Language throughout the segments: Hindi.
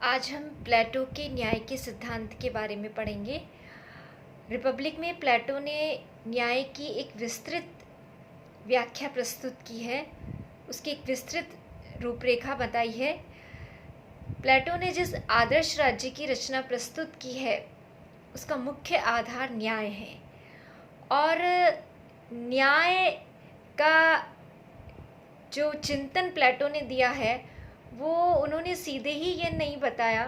आज हम प्लेटो के न्याय के सिद्धांत के बारे में पढ़ेंगे। रिपब्लिक में प्लेटो ने न्याय की एक विस्तृत व्याख्या प्रस्तुत की है, उसकी एक विस्तृत रूपरेखा बताई है। प्लेटो ने जिस आदर्श राज्य की रचना प्रस्तुत की है उसका मुख्य आधार न्याय है, और न्याय का जो चिंतन प्लेटो ने दिया है वो उन्होंने सीधे ही ये नहीं बताया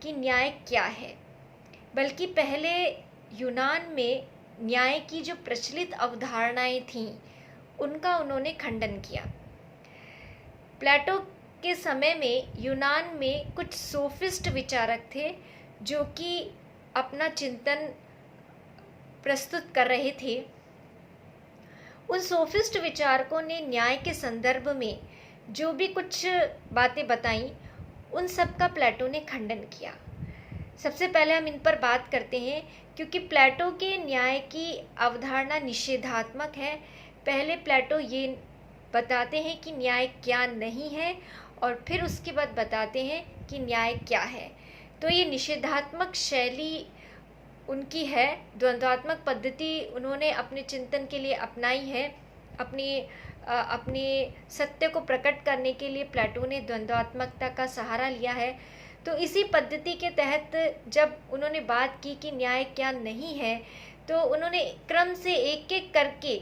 कि न्याय क्या है, बल्कि पहले यूनान में न्याय की जो प्रचलित अवधारणाएं थीं उनका उन्होंने खंडन किया। प्लेटो के समय में यूनान में कुछ सोफिस्ट विचारक थे जो कि अपना चिंतन प्रस्तुत कर रहे थे। उन सोफिस्ट विचारकों ने न्याय के संदर्भ में जो भी कुछ बातें बताई उन सब का प्लेटो ने खंडन किया। सबसे पहले हम इन पर बात करते हैं, क्योंकि प्लेटो के न्याय की अवधारणा निषेधात्मक है। पहले प्लेटो ये बताते हैं कि न्याय क्या नहीं है और फिर उसके बाद बताते हैं कि न्याय क्या है। तो ये निषेधात्मक शैली उनकी है, द्वंद्वात्मक पद्धति उन्होंने अपने चिंतन के लिए अपनाई है। अपने सत्य को प्रकट करने के लिए प्लेटो ने द्वंद्वात्मकता का सहारा लिया है। तो इसी पद्धति के तहत जब उन्होंने बात की कि न्याय क्या नहीं है, तो उन्होंने क्रम से एक एक करके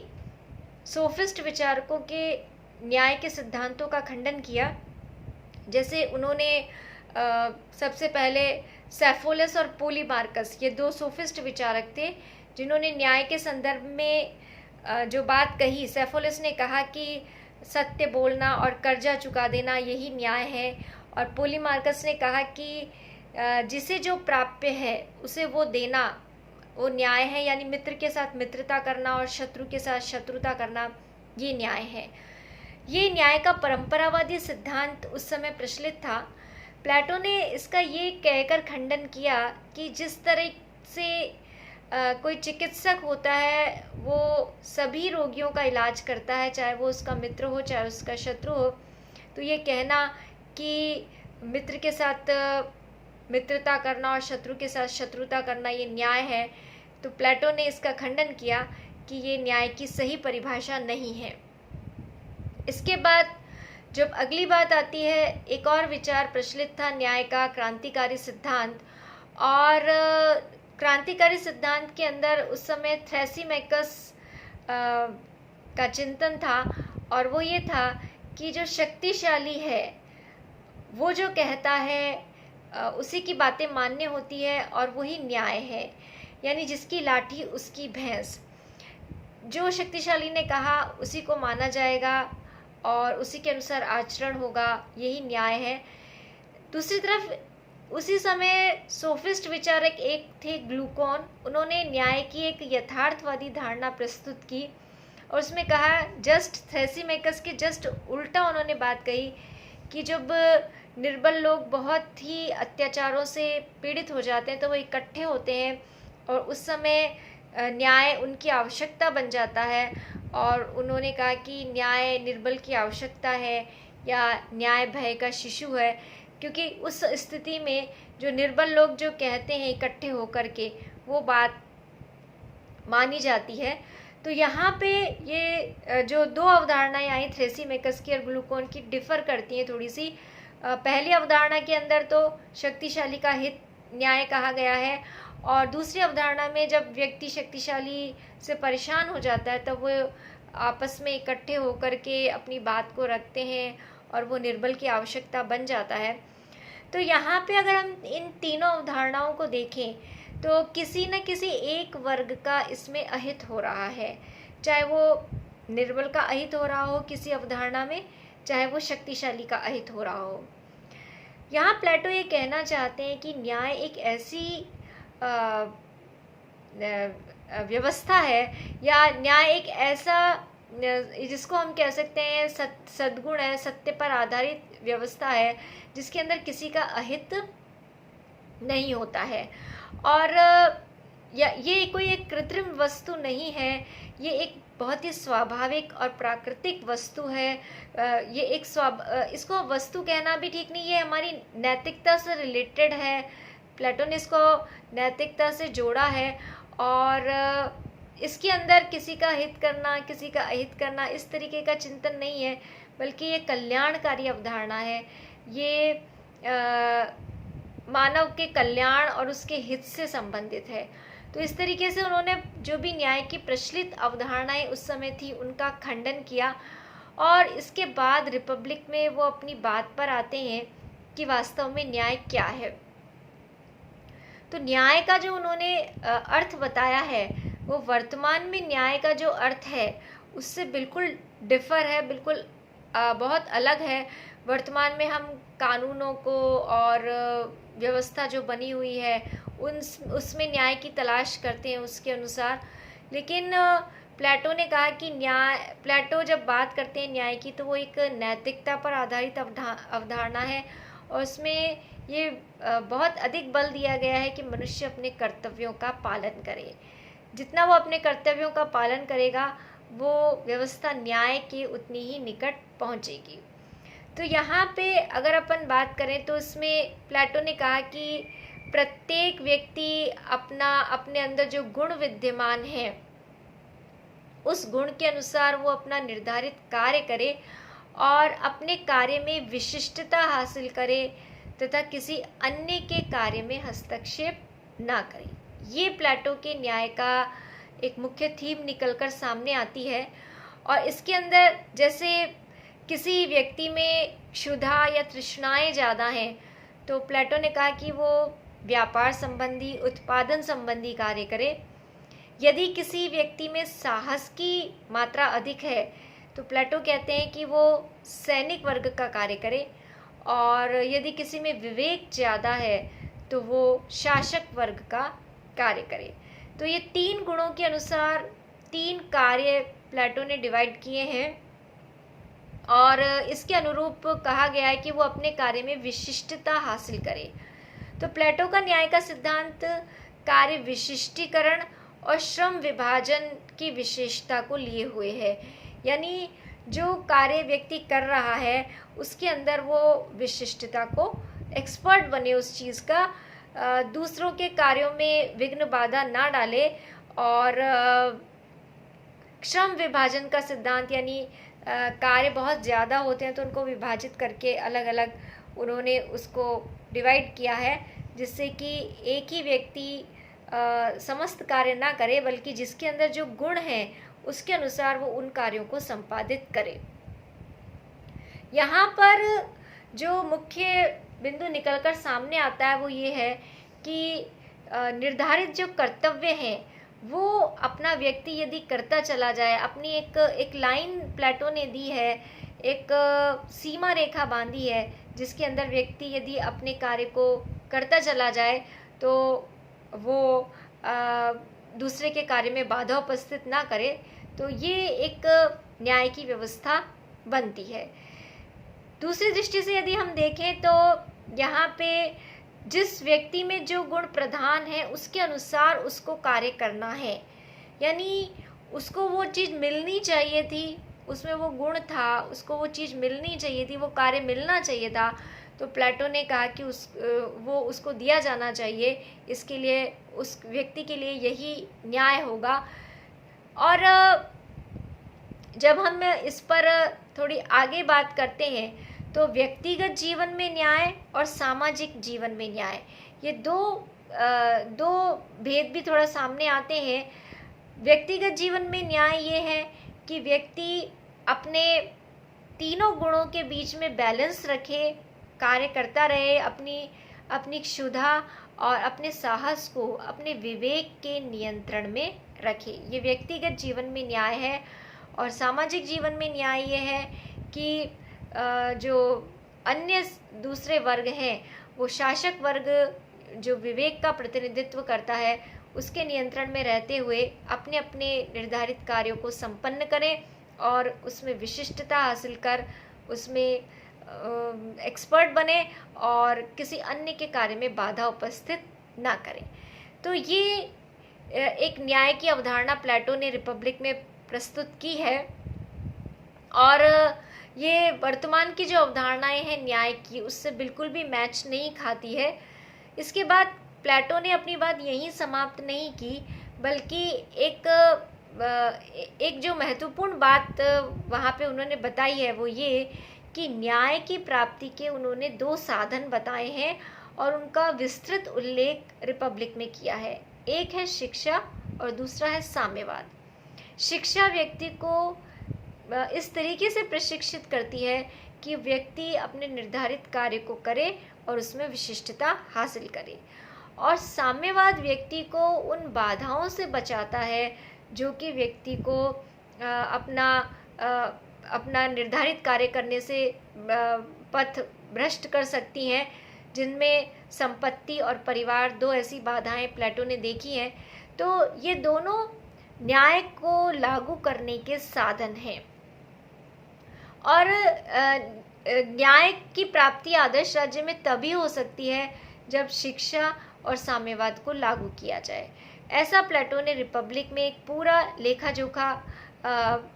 सोफिस्ट विचारकों के न्याय के सिद्धांतों का खंडन किया। जैसे उन्होंने सबसे पहले सेफोलस और पोलीमार्कस, ये दो सोफिस्ट विचारक थे जिन्होंने न्याय के संदर्भ में जो बात कही। सेफोलस ने कहा कि सत्य बोलना और कर्जा चुका देना यही न्याय है, और पोलीमार्कस ने कहा कि जिसे जो प्राप्य है उसे वो देना वो न्याय है, यानी मित्र के साथ मित्रता करना और शत्रु के साथ शत्रुता करना ये न्याय है। ये न्याय का परंपरावादी सिद्धांत उस समय प्रचलित था। प्लेटो ने इसका ये कहकर खंडन किया कि जिस तरह से कोई चिकित्सक होता है वो सभी रोगियों का इलाज करता है, चाहे वो उसका मित्र हो चाहे उसका शत्रु हो, तो ये कहना कि मित्र के साथ मित्रता करना और शत्रु के साथ शत्रुता करना ये न्याय है, तो प्लेटो ने इसका खंडन किया कि ये न्याय की सही परिभाषा नहीं है। इसके बाद जब अगली बात आती है, एक और विचार प्रचलित था न्याय का, क्रांतिकारी सिद्धांत। और क्रांतिकारी सिद्धांत के अंदर उस समय थ्रैसिमेकस का चिंतन था, और वो ये था कि जो शक्तिशाली है वो जो कहता है उसी की बातें मान्य होती है और वही न्याय है, यानी जिसकी लाठी उसकी भैंस। जो शक्तिशाली ने कहा उसी को माना जाएगा और उसी के अनुसार आचरण होगा, यही न्याय है। दूसरी तरफ उसी समय सोफिस्ट विचारक एक थे ग्लूकोन। उन्होंने न्याय की एक यथार्थवादी धारणा प्रस्तुत की और उसमें कहा, जस्ट थ्रैसिमेकस के जस्ट उल्टा उन्होंने बात कही कि जब निर्बल लोग बहुत ही अत्याचारों से पीड़ित हो जाते हैं तो वो इकट्ठे होते हैं और उस समय न्याय उनकी आवश्यकता बन जाता है। और उन्होंने कहा कि न्याय निर्बल की आवश्यकता है या न्याय भय का शिशु है, क्योंकि उस स्थिति में जो निर्बल लोग जो कहते हैं इकट्ठे होकर के वो बात मानी जाती है। तो यहाँ पे ये जो दो अवधारणाएं आई थ्रैसिमेकस की और ग्लूकोन की, डिफर करती हैं थोड़ी सी। पहली अवधारणा के अंदर तो शक्तिशाली का हित न्याय कहा गया है, और दूसरी अवधारणा में जब व्यक्ति शक्तिशाली से परेशान हो जाता है तब वो आपस में इकट्ठे होकर के अपनी बात को रखते हैं और वो निर्बल की आवश्यकता बन जाता है। तो यहाँ पे अगर हम इन तीनों अवधारणाओं को देखें तो किसी न किसी एक वर्ग का इसमें अहित हो रहा है, चाहे वो निर्बल का अहित हो रहा हो किसी अवधारणा में, चाहे वो शक्तिशाली का अहित हो रहा हो। यहाँ प्लेटो ये कहना चाहते हैं कि न्याय एक ऐसी व्यवस्था है, या न्याय एक ऐसा जिसको हम कह सकते हैं सद्गुण है, सत्य पर आधारित व्यवस्था है जिसके अंदर किसी का अहित नहीं होता है। और या ये कोई एक कृत्रिम वस्तु नहीं है, ये एक बहुत ही स्वाभाविक और प्राकृतिक वस्तु है। ये एक इसको वस्तु कहना भी ठीक नहीं, ये हमारी नैतिकता से रिलेटेड है। प्लेटो ने इसको नैतिकता से जोड़ा है और इसके अंदर किसी का हित करना, किसी का अहित करना, इस तरीके का चिंतन नहीं है, बल्कि ये कल्याणकारी अवधारणा है। ये मानव के कल्याण और उसके हित से संबंधित है। तो इस तरीके से उन्होंने जो भी न्याय की प्रचलित अवधारणाएं उस समय थी उनका खंडन किया, और इसके बाद रिपब्लिक में वो अपनी बात पर आते हैं कि वास्तव में न्याय क्या है। तो न्याय का जो उन्होंने अर्थ बताया है वो वर्तमान में न्याय का जो अर्थ है उससे बिल्कुल डिफर है, बिल्कुल बहुत अलग है। वर्तमान में हम कानूनों को और व्यवस्था जो बनी हुई है उसमें न्याय की तलाश करते हैं उसके अनुसार। लेकिन प्लेटो ने कहा कि प्लेटो जब बात करते हैं न्याय की तो वो एक नैतिकता पर आधारित अवधारणा है, और उसमें ये बहुत अधिक बल दिया गया है कि मनुष्य अपने कर्तव्यों का पालन करे। जितना वो अपने कर्तव्यों का पालन करेगा वो व्यवस्था न्याय के उतनी ही निकट पहुंचेगी। तो यहाँ पे अगर अपन बात करें तो इसमें प्लेटो ने कहा कि प्रत्येक व्यक्ति अपने अंदर जो गुण विद्यमान है उस गुण के अनुसार वो अपना निर्धारित कार्य करे और अपने कार्य में विशिष्टता हासिल करे तथा किसी अन्य के कार्य में हस्तक्षेप ना करे। ये प्लेटो के न्याय का एक मुख्य थीम निकलकर सामने आती है। और इसके अंदर जैसे किसी व्यक्ति में क्षुधा या तृष्णाएं ज़्यादा हैं तो प्लेटो ने कहा कि वो व्यापार संबंधी, उत्पादन संबंधी कार्य करे। यदि किसी व्यक्ति में साहस की मात्रा अधिक है तो प्लेटो कहते हैं कि वो सैनिक वर्ग का कार्य करे, और यदि किसी में विवेक ज़्यादा है तो वो शासक वर्ग का कार्य करे। तो ये 3 गुणों के अनुसार 3 कार्य प्लेटो ने डिवाइड किए हैं, और इसके अनुरूप कहा गया है कि वो अपने कार्य में विशिष्टता हासिल करे। तो प्लेटो का न्याय का सिद्धांत कार्य विशिष्टीकरण और श्रम विभाजन की विशेषता को लिए हुए है। यानी जो कार्य व्यक्ति कर रहा है उसके अंदर वो विशिष्टता को, एक्सपर्ट बने उस चीज़ का, दूसरों के कार्यों में विघ्न बाधा ना डाले, और श्रम विभाजन का सिद्धांत यानी कार्य बहुत ज़्यादा होते हैं तो उनको विभाजित करके अलग अलग उन्होंने उसको डिवाइड किया है, जिससे कि एक ही व्यक्ति समस्त कार्य ना करे बल्कि जिसके अंदर जो गुण हैं उसके अनुसार वो उन कार्यों को संपादित करे। यहाँ पर जो मुख्य बिंदु निकलकर सामने आता है वो ये है कि निर्धारित जो कर्तव्य हैं वो अपना व्यक्ति यदि करता चला जाए, अपनी एक लाइन प्लेटो ने दी है, एक सीमा रेखा बांधी है जिसके अंदर व्यक्ति यदि अपने कार्य को करता चला जाए तो वो दूसरे के कार्य में बाधा उपस्थित ना करे, तो ये एक न्याय की व्यवस्था बनती है। दूसरी दृष्टि से यदि हम देखें तो यहाँ पे जिस व्यक्ति में जो गुण प्रधान है उसके अनुसार उसको कार्य करना है, यानी उसको वो चीज़ मिलनी चाहिए थी, उसमें वो गुण था, उसको वो चीज़ मिलनी चाहिए थी, वो कार्य मिलना चाहिए था, तो प्लेटो ने कहा कि वो उसको दिया जाना चाहिए। इसके लिए उस व्यक्ति के लिए यही न्याय होगा। और जब हम इस पर थोड़ी आगे बात करते हैं तो व्यक्तिगत जीवन में न्याय और सामाजिक जीवन में न्याय, ये दो भेद भी थोड़ा सामने आते हैं। व्यक्तिगत जीवन में न्याय ये है कि व्यक्ति अपने तीनों गुणों के बीच में बैलेंस रखे, कार्य करता रहे, अपनी क्षुधा और अपने साहस को अपने विवेक के नियंत्रण में रखे। ये व्यक्तिगत जीवन में न्याय है। और सामाजिक जीवन में न्याय ये है कि जो अन्य दूसरे वर्ग हैं वो शासक वर्ग जो विवेक का प्रतिनिधित्व करता है उसके नियंत्रण में रहते हुए अपने अपने निर्धारित कार्यों को संपन्न करें और उसमें विशिष्टता हासिल कर उसमें एक्सपर्ट बने और किसी अन्य के कार्य में बाधा उपस्थित ना करें। तो ये एक न्याय की अवधारणा प्लेटो ने रिपब्लिक में प्रस्तुत की है, और ये वर्तमान की जो अवधारणाएं हैं न्याय की उससे बिल्कुल भी मैच नहीं खाती है। इसके बाद प्लेटो ने अपनी बात यहीं समाप्त नहीं की, बल्कि एक जो महत्वपूर्ण बात वहाँ पे उन्होंने बताई है वो ये कि न्याय की प्राप्ति के उन्होंने 2 साधन बताए हैं और उनका विस्तृत उल्लेख रिपब्लिक में किया है। एक है शिक्षा और दूसरा है साम्यवाद। शिक्षा व्यक्ति को इस तरीके से प्रशिक्षित करती है कि व्यक्ति अपने निर्धारित कार्य को करे और उसमें विशिष्टता हासिल करे, और साम्यवाद व्यक्ति को उन बाधाओं से बचाता है जो कि व्यक्ति को अपना निर्धारित कार्य करने से पथ भ्रष्ट कर सकती हैं, जिनमें संपत्ति और परिवार 2 ऐसी बाधाएं प्लेटो ने देखी हैं। तो ये दोनों न्याय को लागू करने के साधन हैं, और न्याय की प्राप्ति आदर्श राज्य में तभी हो सकती है जब शिक्षा और साम्यवाद को लागू किया जाए। ऐसा प्लेटो ने रिपब्लिक में एक पूरा लेखा जोखा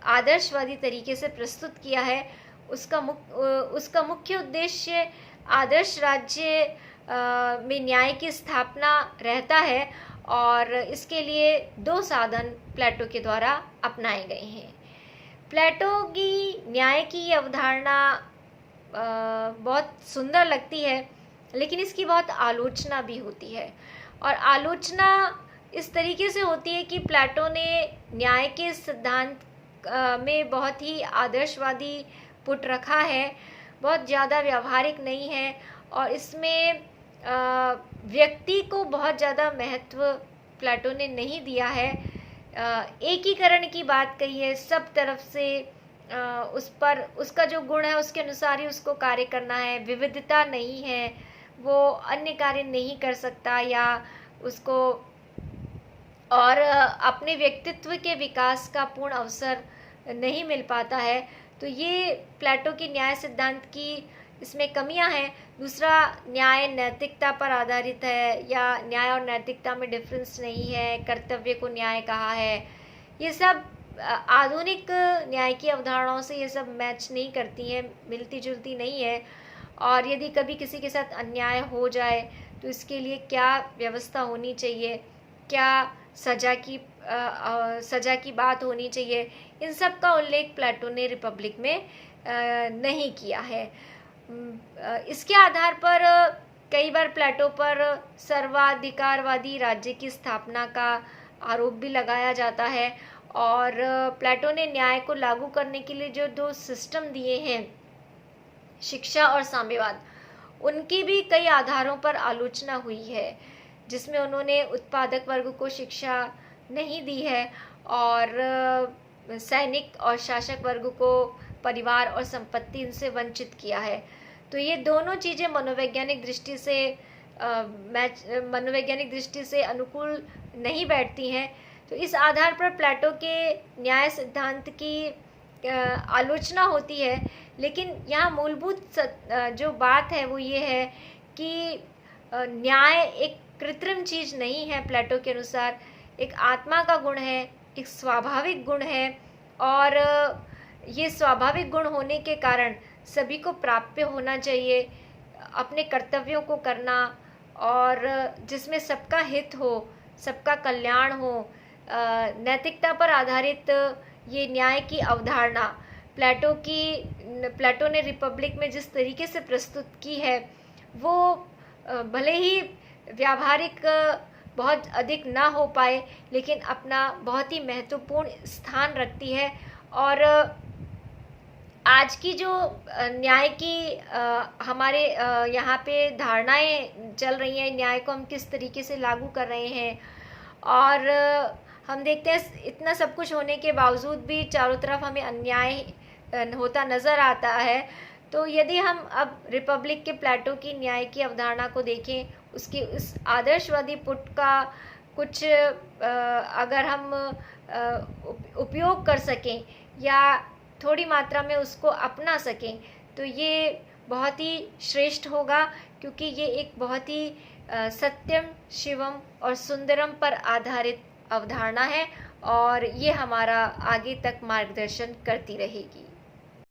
आदर्शवादी तरीके से प्रस्तुत किया है। उसका मुख्य उद्देश्य आदर्श राज्य में न्याय की स्थापना रहता है, और इसके लिए 2 साधन प्लेटो के द्वारा अपनाए गए हैं। प्लेटो की न्याय की अवधारणा बहुत सुंदर लगती है, लेकिन इसकी बहुत आलोचना भी होती है, और आलोचना इस तरीके से होती है कि प्लेटो ने न्याय के सिद्धांत में बहुत ही आदर्शवादी पुट रखा है, बहुत ज़्यादा व्यवहारिक नहीं है, और इसमें व्यक्ति को बहुत ज़्यादा महत्व प्लेटो ने नहीं दिया है। एकीकरण की बात कही है, सब तरफ से उस पर उसका जो गुण है उसके अनुसार ही उसको कार्य करना है। विविधता नहीं है, वो अन्य कार्य नहीं कर सकता या उसको और अपने व्यक्तित्व के विकास का पूर्ण अवसर नहीं मिल पाता है। तो ये प्लेटो की न्याय सिद्धांत की इसमें कमियां हैं। दूसरा, न्याय नैतिकता पर आधारित है, या न्याय और नैतिकता में डिफरेंस नहीं है, कर्तव्य को न्याय कहा है। ये सब आधुनिक न्याय की अवधारणाओं से ये सब मैच नहीं करती हैं, मिलती जुलती नहीं है। और यदि कभी किसी के साथ अन्याय हो जाए तो इसके लिए क्या व्यवस्था होनी चाहिए, क्या सजा की बात होनी चाहिए, इन सब का उल्लेख प्लेटो ने रिपब्लिक में नहीं किया है। इसके आधार पर कई बार प्लेटो पर सर्वाधिकारवादी राज्य की स्थापना का आरोप भी लगाया जाता है, और प्लेटो ने न्याय को लागू करने के लिए जो 2 सिस्टम दिए हैं, शिक्षा और साम्यवाद, उनकी भी कई आधारों पर आलोचना हुई है, जिसमें उन्होंने उत्पादक वर्ग को शिक्षा नहीं दी है और सैनिक और शासक वर्ग को परिवार और संपत्ति इनसे वंचित किया है। तो ये दोनों चीज़ें मनोवैज्ञानिक दृष्टि से अनुकूल नहीं बैठती हैं। तो इस आधार पर प्लेटो के न्याय सिद्धांत की आलोचना होती है, लेकिन यहाँ मूलभूत जो बात है वो ये है कि न्याय एक कृत्रिम चीज़ नहीं है। प्लेटो के अनुसार एक आत्मा का गुण है, एक स्वाभाविक गुण है, और ये स्वाभाविक गुण होने के कारण सभी को प्राप्य होना चाहिए, अपने कर्तव्यों को करना, और जिसमें सबका हित हो, सबका कल्याण हो। नैतिकता पर आधारित ये न्याय की अवधारणा प्लेटो ने रिपब्लिक में जिस तरीके से प्रस्तुत की है वो भले ही व्यावहारिक बहुत अधिक ना हो पाए, लेकिन अपना बहुत ही महत्वपूर्ण स्थान रखती है। और आज की जो न्याय की हमारे यहाँ पे धारणाएं चल रही हैं, न्याय को हम किस तरीके से लागू कर रहे हैं, और हम देखते हैं इतना सब कुछ होने के बावजूद भी चारों तरफ हमें अन्याय होता नज़र आता है। तो यदि हम अब रिपब्लिक के प्लेटो की न्याय की अवधारणा को देखें, उसकी उस आदर्शवादी पुट का कुछ अगर हम उपयोग कर सकें या थोड़ी मात्रा में उसको अपना सकें, तो ये बहुत ही श्रेष्ठ होगा, क्योंकि ये एक बहुत ही सत्यम, शिवम और सुंदरम पर आधारित अवधारणा है और ये हमारा आगे तक मार्गदर्शन करती रहेगी।